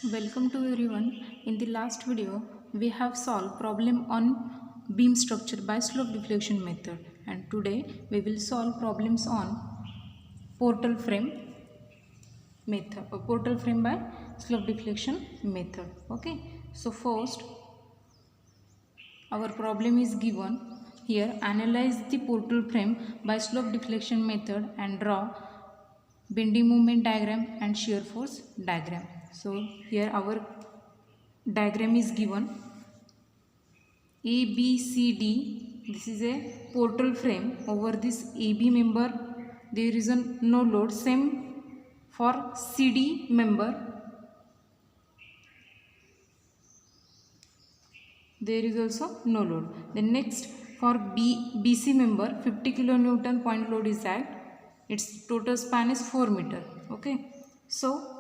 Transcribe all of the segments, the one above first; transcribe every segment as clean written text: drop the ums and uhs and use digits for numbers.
Welcome to everyone. In the last video, we have solved problem on beam structure by slope deflection method, and today we will solve problems on portal frame method, portal frame by slope deflection method. Okay, so first our problem is given here. Analyze the portal frame by slope deflection method and draw bending moment diagram and shear force diagram. So here our diagram is given. A, B, C, D. This is a portal frame. Over this AB member there is no load. Same for CD member. There is also no load. Then next for BC member 50 kilonewton point load is act. Its total span is 4 meter. Okay. So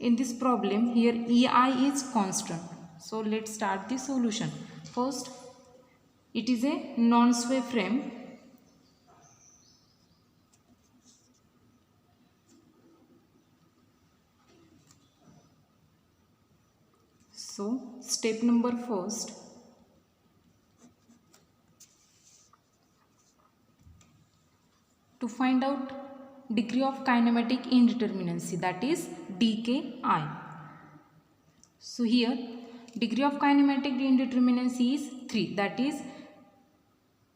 in this problem here EI is constant. So let's start the solution. First, it is a non-sway frame. So step number first, to find out degree of kinematic indeterminacy, that is DKI. So here degree of kinematic indeterminacy is 3, that is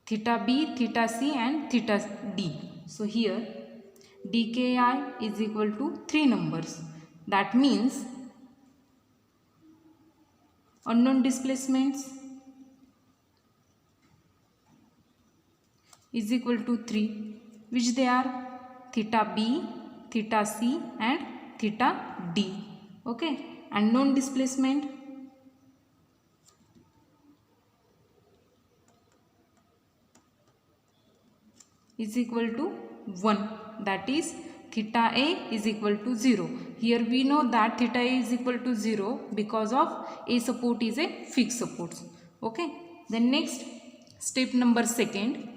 theta B, theta C and theta D. So here DKI is equal to 3 numbers. That means unknown displacements is equal to 3, which they are theta B, theta C and theta D. Okay, and known displacement is equal to 1, that is theta A is equal to 0. Here we know that theta A is equal to 0 because of A support is a fixed support. Okay, then next step number second.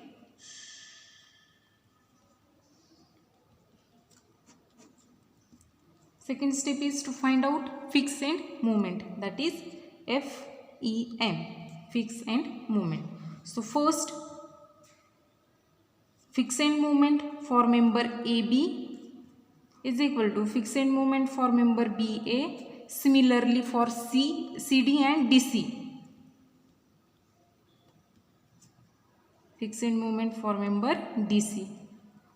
Second step is to find out fixed end moment, that is FEM, fixed end moment. So first, fixed end moment for member AB is equal to fixed end moment for member BA. Similarly for CD and DC. Fixed end moment for member DC.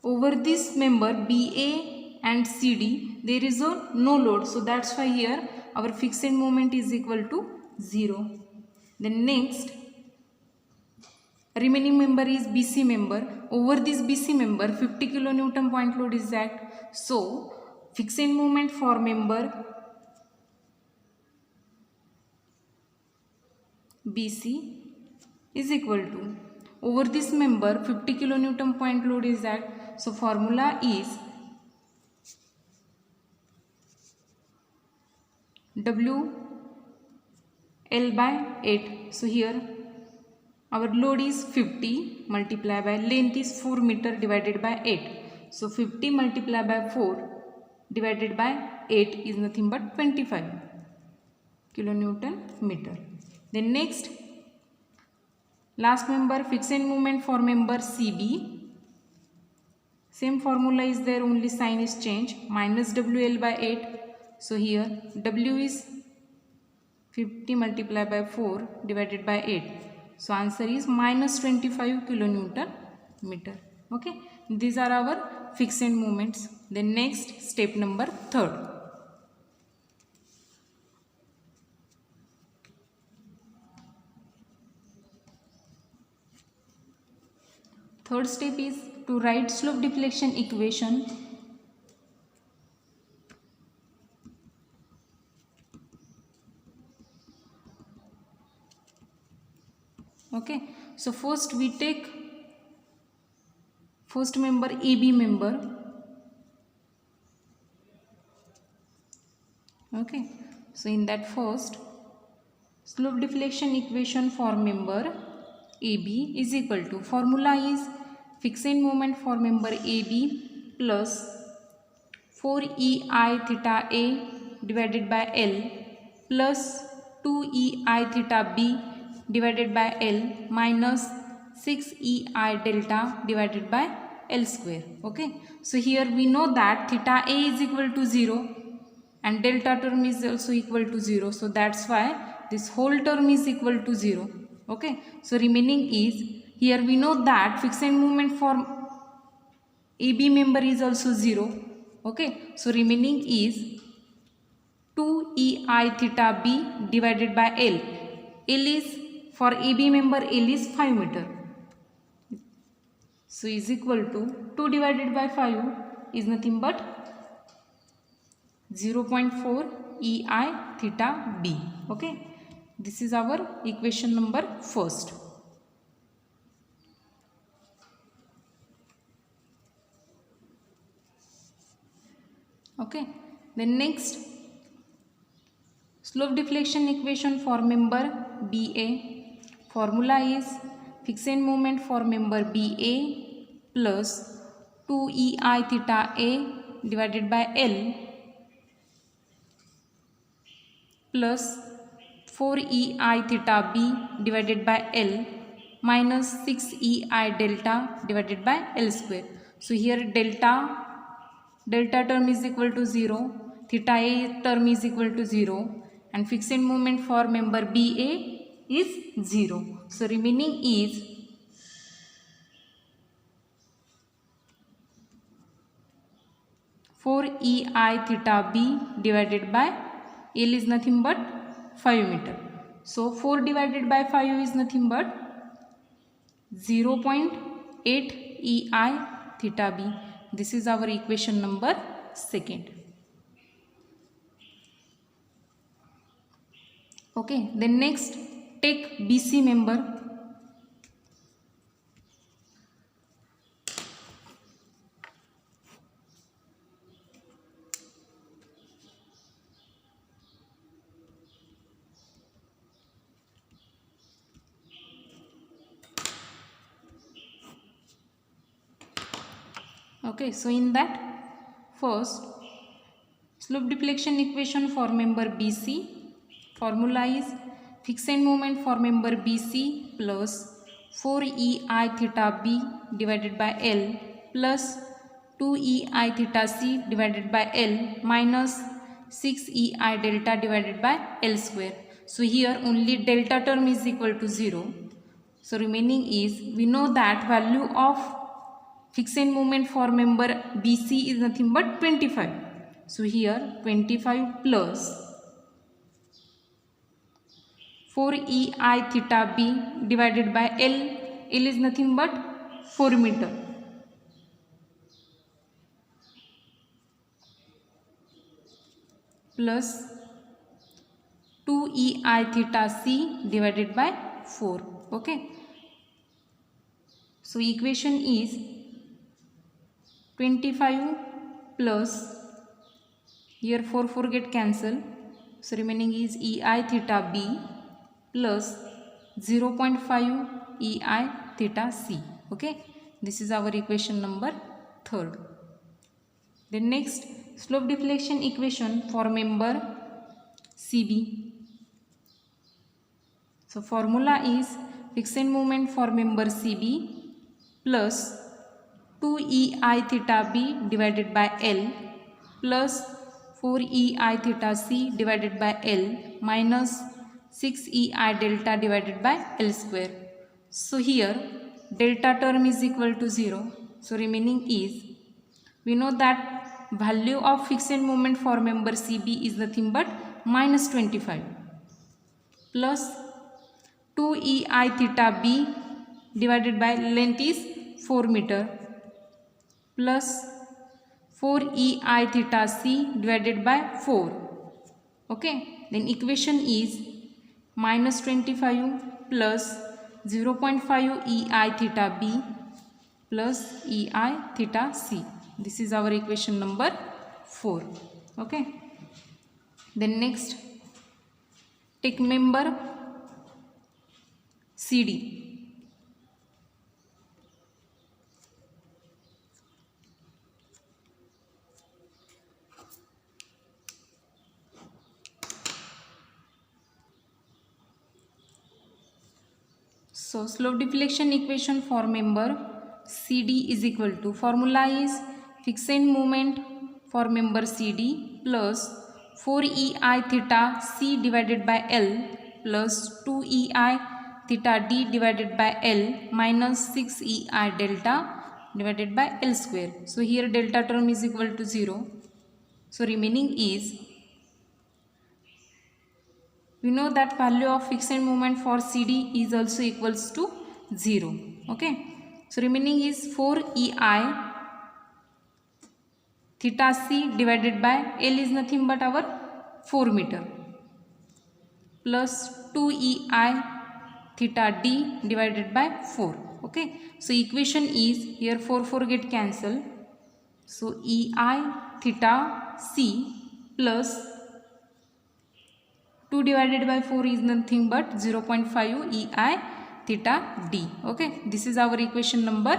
Over this member BA and CD there is no load, so that's why here our fixed end moment is equal to 0. Then next remaining member is BC member. Over this BC member 50 kilonewton point load is act. So fixed end moment for member BC is equal to, over this member 50 kilonewton point load is act. So formula is W L by 8. So here our load is 50 multiplied by length is 4 meter divided by 8. So 50 multiplied by 4 divided by 8 is nothing but 25 kilonewton meter. Then next last member fixed end moment for member CB. Same formula is there, only sign is changed, minus WL by 8. So here W is 50 multiplied by 4 divided by 8. So answer is minus 25 kilonewton meter. Okay, these are our fixed end moments. Then next step number third. Third step is to write slope deflection equation. Okay, so first we take first member AB member. Okay, so in that first slope deflection equation for member AB is equal to, formula is fixed end moment for member AB plus 4EI theta A divided by L plus 2EI theta B divided by L minus 6EI delta divided by L square. Okay, so here we know that theta A is equal to 0 and delta term is also equal to 0, so that's why this whole term is equal to 0. Okay, so remaining is, here we know that fixed moment for AB member is also 0. Okay, so remaining is 2EI theta B divided by L. L is, for AB member L is 5 meter. So is equal to 2 divided by 5 is nothing but 0.4 EI theta B. Okay, this is our equation number first. Okay, then next, slope deflection equation for member BA. Formula is fixed moment for member BA plus 2EI theta A divided by L plus 4EI theta B divided by L minus 6EI delta divided by L square. So here delta term is equal to 0, theta A term is equal to 0, and fixed moment for member BA is 0. So remaining is four EI theta B divided by L is nothing but 5 meter. So 4 divided by 5 is nothing but 0.8 EI theta B. This is our equation number second. Okay, then next take BC member. Okay, so in that, first slope deflection equation for member BC. Formula is fixed moment for member BC plus 4EI theta B divided by L plus 2EI theta C divided by L minus 6EI delta divided by L square. So here only delta term is equal to 0. So remaining is, we know that value of fixed moment for member BC is nothing but 25. So here 25 plus 4EI theta B divided by L. L is nothing but 4 meter. Plus 2EI theta C divided by 4. Okay. So equation is 25 plus, here 4 get cancel. So remaining is EI theta B plus 0.5 EI theta C. Okay, this is our equation number third. Then next, slope deflection equation for member CB. So formula is fixed moment for member CB plus 2EI theta B divided by L plus 4EI theta C divided by L minus 6EI delta divided by L square. So here delta term is equal to 0. So remaining is, we know that value of fixed moment for member CB is nothing but minus 25 plus 2EI theta B divided by length is 4 meter plus 4EI theta C divided by 4. Okay, then equation is minus 25 plus 0.5 EI theta B plus EI theta C. This is our equation number 4. Okay, then next take member CD. So slope deflection equation for member CD is equal to, formula is fixed moment for member CD plus 4EI theta C divided by L plus 2EI theta D divided by L minus 6EI delta divided by L square. So here delta term is equal to 0. So remaining is, we know that value of fixed moment for CD is also equals to 0. Okay. So remaining is 4EI theta C divided by L is nothing but our 4 meter plus 2EI theta D divided by 4. Okay. So equation is, here 4 get cancelled. So EI theta C plus 2 divided by 4 is nothing but 0.5 EI theta D. Okay. This is our equation number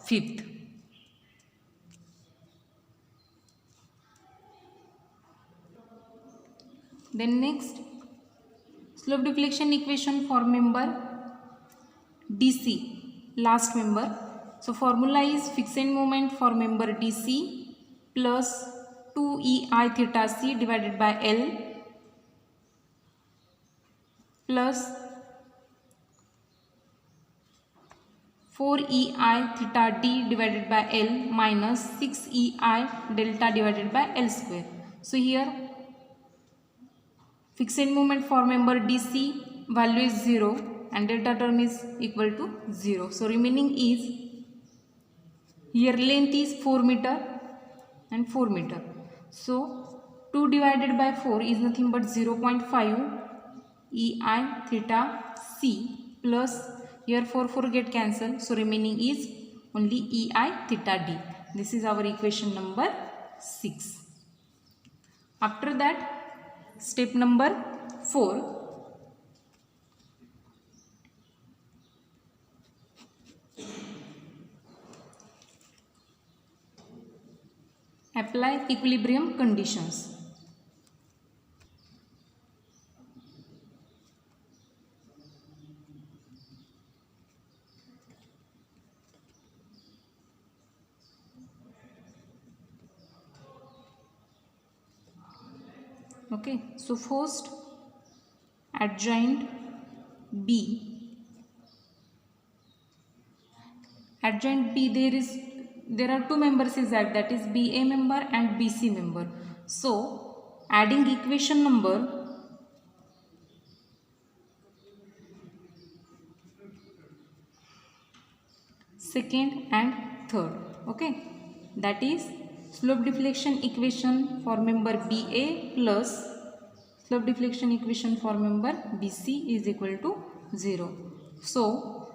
5th. Then next, slope deflection equation for member DC, last member. So formula is fixed moment for member DC plus 2EI theta C divided by L plus 4EI theta D divided by L minus 6EI delta divided by L square. So here fixed moment for member DC value is 0 and delta term is equal to 0. So remaining is, here length is 4 meter and 4 meter. So 2 divided by 4 is nothing but 0.5 EI theta C plus, here 4 get cancelled. So remaining is only EI theta D. This is our equation number 6. After that, step number 4. Apply equilibrium conditions. Okay, so first adjoint B. Adjoint B, there are two members is that is BA member and BC member. So adding equation number second and third. Okay, that is slope deflection equation for member BA plus slope deflection equation for member BC is equal to 0. So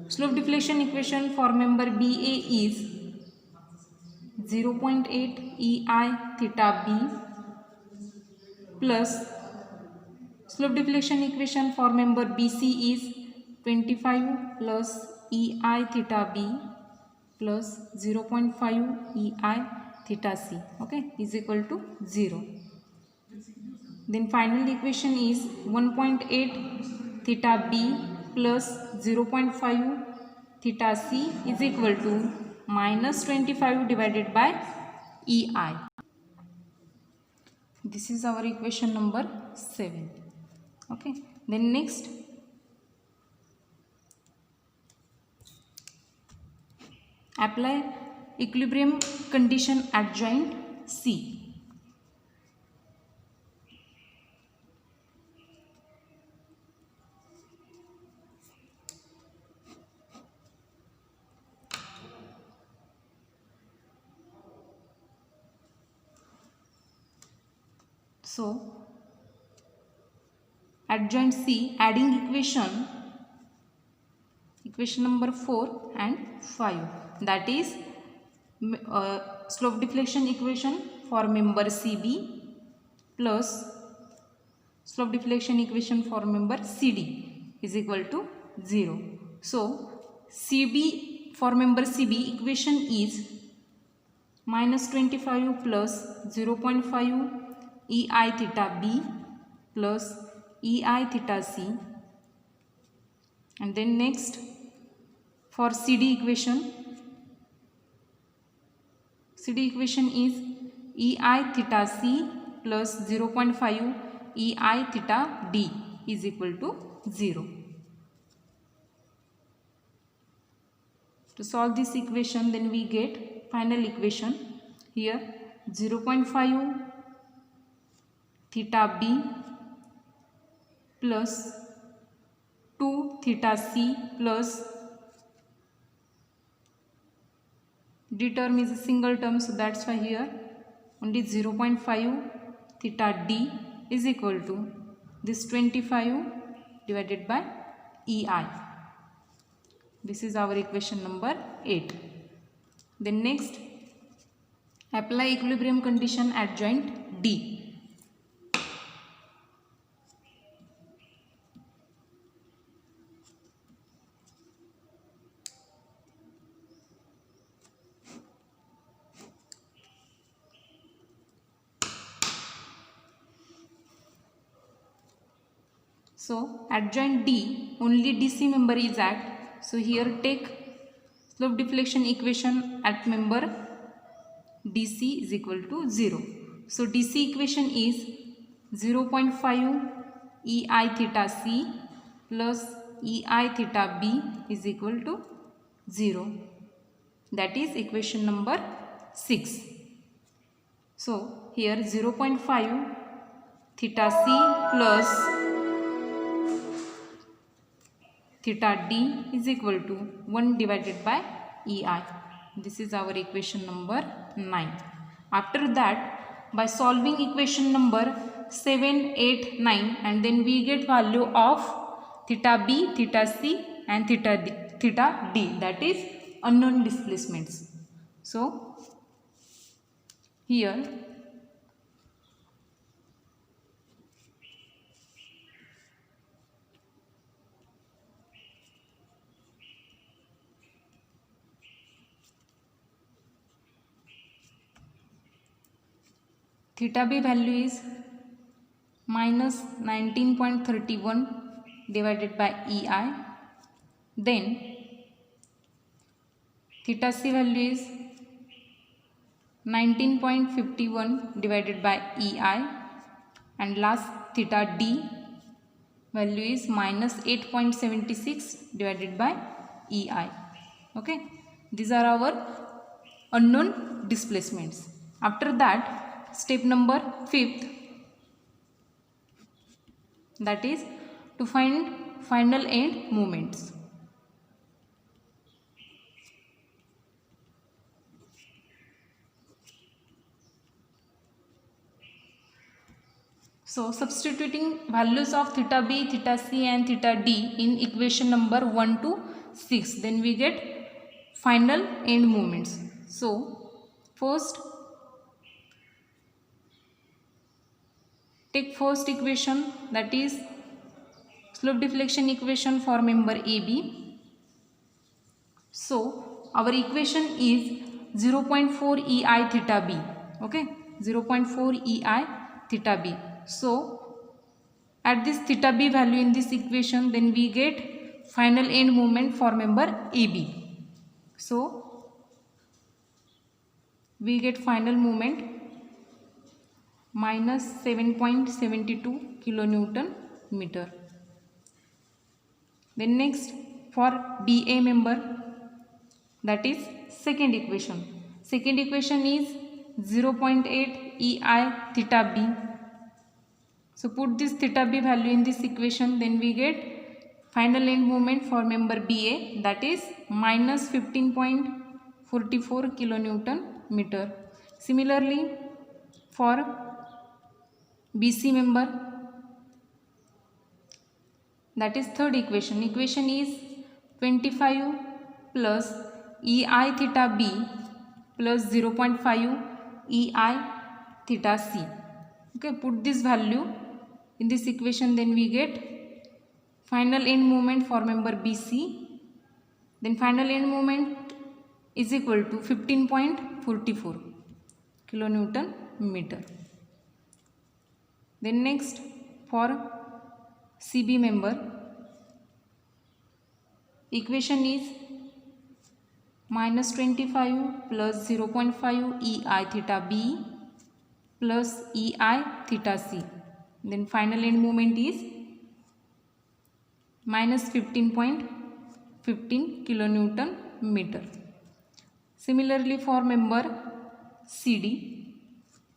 slope deflection equation for member BA is 0.8 EI theta B plus slope deflection equation for member BC is 25 plus EI theta B plus 0.5 EI theta C, okay, is equal to 0. Then final equation is 1.8 theta B plus 0.5 theta C is equal to minus 25 divided by EI. This is our equation number 7. Okay. Then next, apply equilibrium condition at joint C. So at joint C, adding equation number 4 and 5, that is slope deflection equation for member CB plus slope deflection equation for member CD is equal to 0. So CB, for member CB, equation is minus 25 plus 0.5 EI theta B plus EI theta C And then next, for CD equation is EI theta C plus 0.5 EI theta D is equal to 0. To solve this equation, then we get final equation here 0.5 theta B plus 2 theta C plus D term is a single term, so that's why here only 0.5 theta D is equal to this 25 divided by EI. This is our equation number 8. Then next, apply equilibrium condition at joint D. So at joint D only DC member is act. So here take slope deflection equation at member DC is equal to 0. So DC equation is 0.5 EI theta C plus EI theta B is equal to 0. That is equation number 6. So here 0.5 theta C plus theta D is equal to 1 divided by EI. This is our equation number 9. After that, by solving equation number 7, 8, 9, and then we get value of theta B, theta C and theta D, that is unknown displacements. So here theta B value is minus 19.31 divided by EI. Then theta C value is 19.51 divided by EI. And last theta D value is minus 8.76 divided by EI. Okay. These are our unknown displacements. After that, step number 5th, that is to find final end moments. So substituting values of theta B, theta C and theta D in equation number 1 to 6, then we get final end moments. So first, take first equation, that is slope deflection equation for member AB. So our equation is 0.4 EI theta B. Okay, 0.4 EI theta B. So at this theta B value in this equation, then we get final end moment for member AB. So we get final moment minus 7.72 kilonewton meter. Then next, for BA member, that is second equation. Second equation is 0.8 EI theta B. So put this theta B value in this equation, then we get final end moment for member BA, that is minus 15.44 kilonewton meter. Similarly, for BC member, that is third equation. Equation is 25 plus EI theta B plus 0.5 EI theta C. Okay, put this value in this equation, then we get final end moment for member BC. Then final end moment is equal to 15.44 kilonewton meter. Then next, for CB member, equation is minus 25 plus 0.5 EI theta B plus EI theta C. Then final end moment is minus 15.15 kilonewton meter. Similarly for member CD,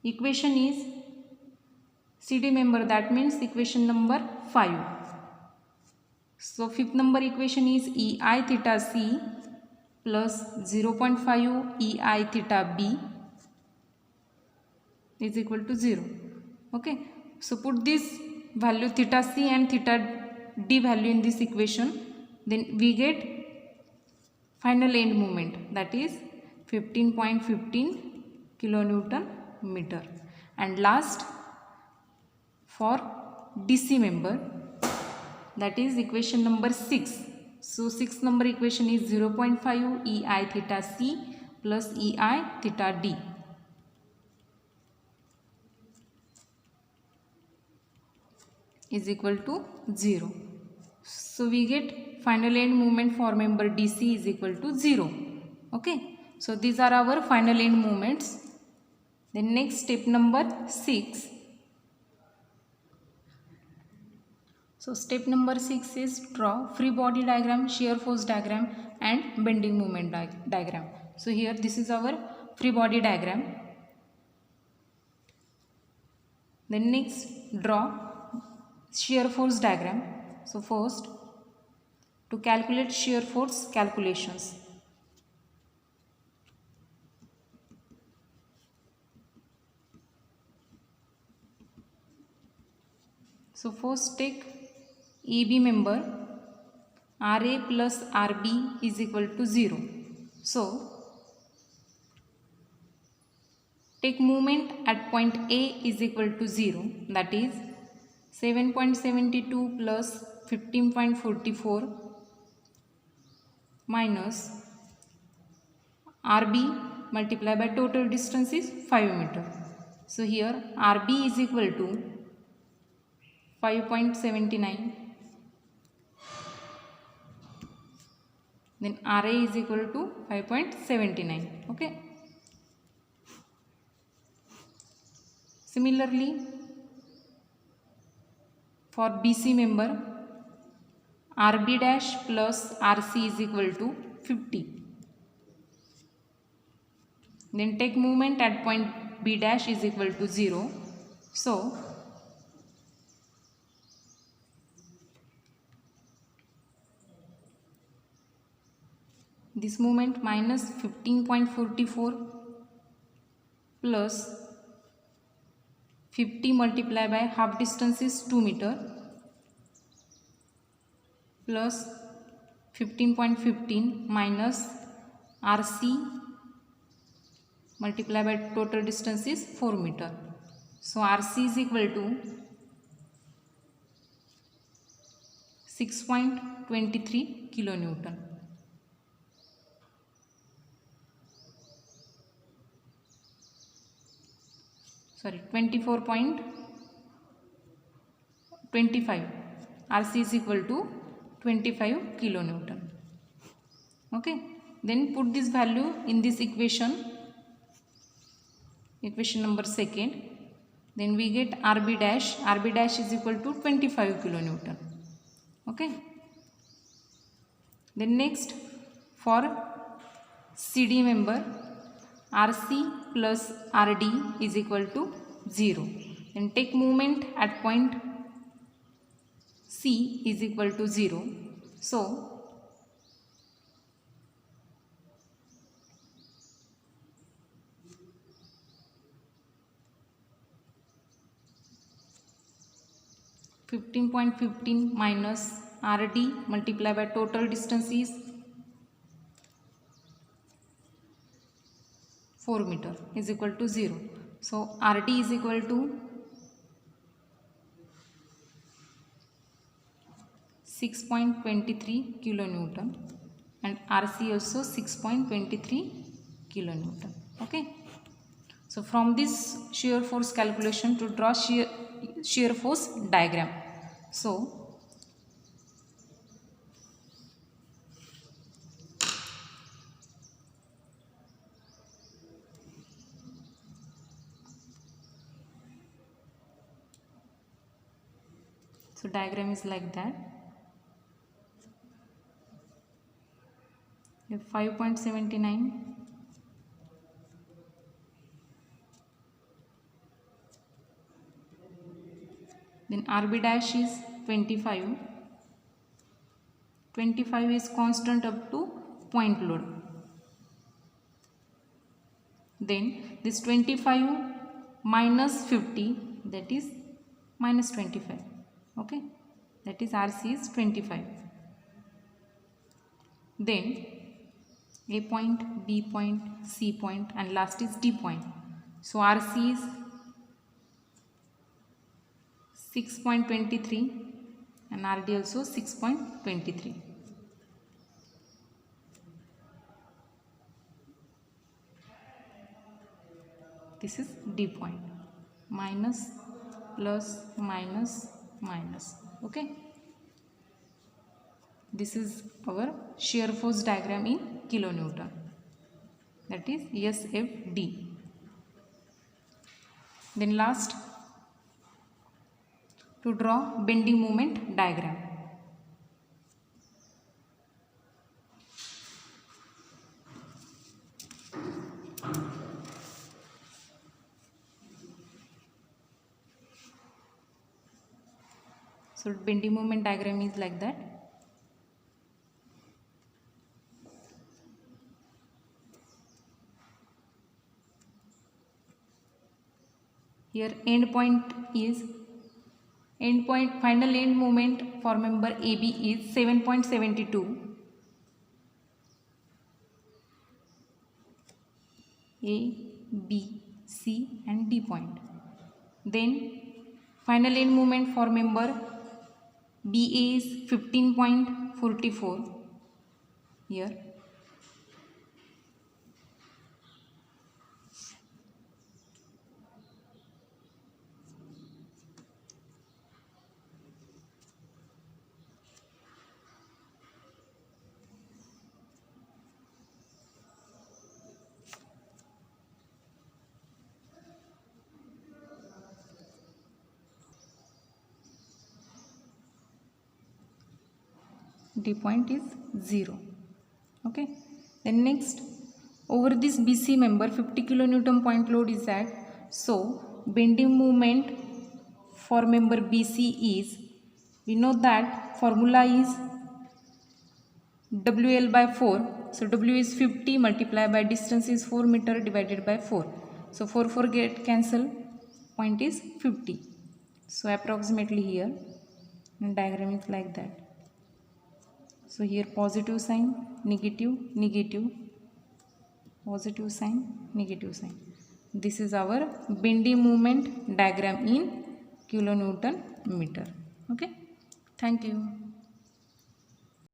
equation is CD member, that means equation number 5. So fifth number equation is EI theta C plus 0.5 EI theta B is equal to 0. Okay, so put this value theta C and theta D value in this equation, then we get final end moment, that is 15.15 kilonewton meter. And last for DC member, that is equation number 6. So sixth number equation is 0.5 EI theta C plus EI theta D is equal to 0. So we get final end moment for member DC is equal to 0. Okay, so these are our final end moments. Then next step number 6. So step number 6 is draw free body diagram, shear force diagram and bending moment diagram. So here this is our free body diagram. Then next draw shear force diagram. So first, to calculate shear force calculations. So first take AB member, RA plus RB is equal to 0. So take moment at point A is equal to 0, that is 7.72 plus 15.44 minus RB multiplied by total distance is 5 meter. So here RB is equal to 5.79, then RA is equal to 5.79. Okay. Similarly, for BC member, RB dash plus RC is equal to 50. Then take moment at point B dash is equal to 0. So this moment minus 15.44 plus 50 multiplied by half distance is 2 meter plus 15.15 minus RC multiplied by total distance is 4 meter. So RC is equal to 6.23 kilonewton. Sorry, 24.25. RC is equal to 25 kilonewton. Okay, then put this value in this equation number 2. Then we get RB dash is equal to 25 kilonewton. Okay, then next for CD member, RC plus RD is equal to 0. Then take moment at point C is equal to 0. So (15.15) minus RD multiplied by total distance is 4 meter is equal to 0. So RD is equal to 6.23 kilonewton and RC also 6.23 kilonewton. Okay. So from this shear force calculation to draw shear force diagram. So So diagram is like that. If 5.79, then RB dash is 25. 25 is constant up to point load. Then this 25 minus 50, that is minus 25. Okay, that is RC is 25. Then A point, B point, C point, and last is D point. So RC is 6.23 and RD also 6.23. This is D point. Minus, plus, minus, minus. Okay. This is our shear force diagram in kilonewton. That is SFD. Then last, to draw bending moment diagram. So bending moment diagram is like that. Here end point is final end moment for member AB is 7.72. A, B, C and D point. Then final end moment for member BA is 15.44 here. D point is 0. Okay. Then next, over this BC member 50 kilonewton point load is at. So bending moment for member BC is, we know that formula is WL by 4. So W is 50 multiplied by distance is 4 meter divided by 4. So 4 get cancel, point is 50. So approximately here, and diagram is like that. So here positive sign, negative, negative, positive sign, negative sign. This is our bending moment diagram in kilonewton meter. Okay. Thank you.